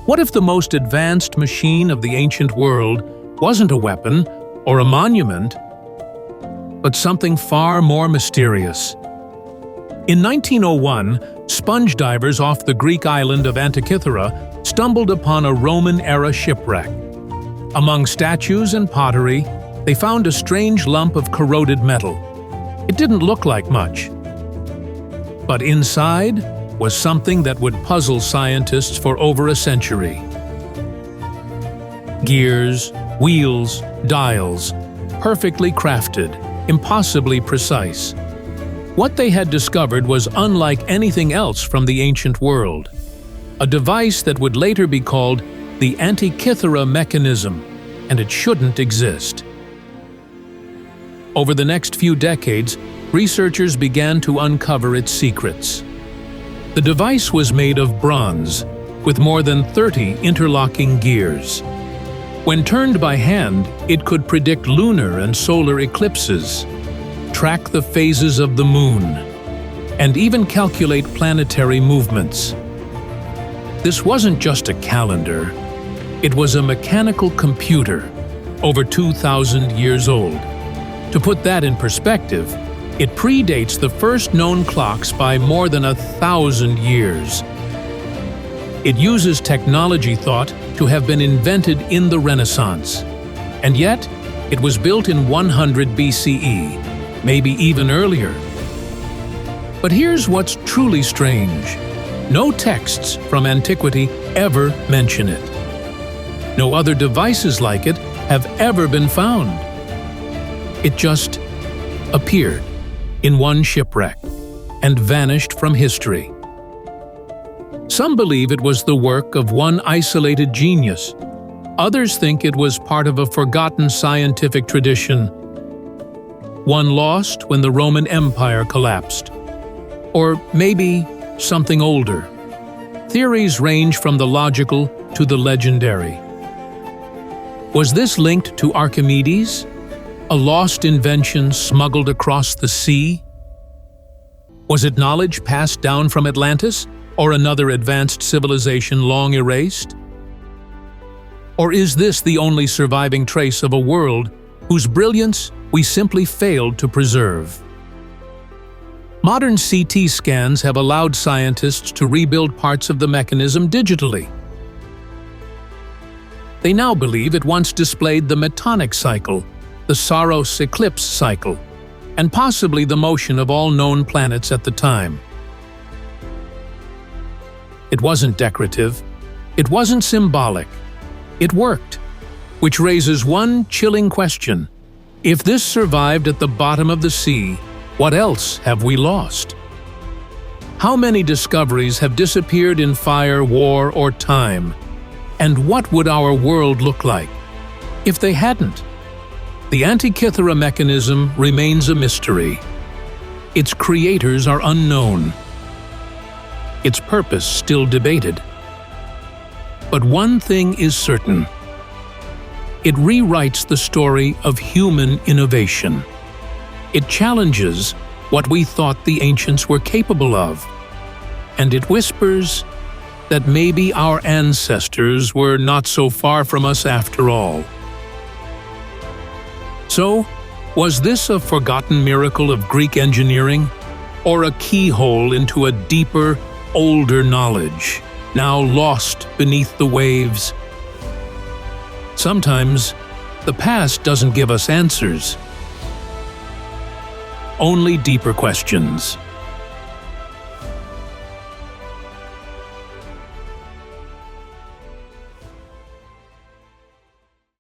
What if the most advanced machine of the ancient world wasn't a weapon or a monument, but something far more mysterious? In 1901, sponge divers off the Greek island of Antikythera stumbled upon a Roman-era shipwreck. Among statues and pottery, they found a strange lump of corroded metal. It didn't look like much. But inside was something that would puzzle scientists for over a century. Gears, wheels, dials, perfectly crafted, impossibly precise. What they had discovered was unlike anything else from the ancient world. A device that would later be called the Antikythera Mechanism, and it shouldn't exist. Over the next few decades, researchers began to uncover its secrets. The device was made of bronze, with more than 30 interlocking gears. When turned by hand, it could predict lunar and solar eclipses, track the phases of the moon, and even calculate planetary movements. This wasn't just a calendar, it was a mechanical computer, over 2,000 years old. To put that in perspective, it predates the first known clocks by more than 1,000 years. It uses technology thought to have been invented in the Renaissance, and yet it was built in 100 BCE, maybe even earlier. But here's what's truly strange. No texts from antiquity ever mention it. No other devices like it have ever been found. It just appeared in one shipwreck and vanished from history. Some believe it was the work of one isolated genius. Others think it was part of a forgotten scientific tradition, one lost when the Roman Empire collapsed. Or maybe something older. Theories range from the logical to the legendary. Was this linked to Archimedes? A lost invention smuggled across the sea? Was it knowledge passed down from Atlantis, or another advanced civilization long erased? Or is this the only surviving trace of a world whose brilliance we simply failed to preserve? Modern CT scans have allowed scientists to rebuild parts of the mechanism digitally. They now believe it once displayed the metonic cycle, the Saros eclipse cycle, and possibly the motion of all known planets at the time. It wasn't decorative, it wasn't symbolic, it worked, which raises one chilling question. If this survived at the bottom of the sea, what else have we lost? How many discoveries have disappeared in fire, war, or time? And what would our world look like if they hadn't? The Antikythera Mechanism remains a mystery. Its creators are unknown. Its purpose still debated. But one thing is certain. It rewrites the story of human innovation. It challenges what we thought the ancients were capable of. And it whispers that maybe our ancestors were not so far from us after all. So, was this a forgotten miracle of Greek engineering, or a keyhole into a deeper, older knowledge, now lost beneath the waves? Sometimes, the past doesn't give us answers, only deeper questions.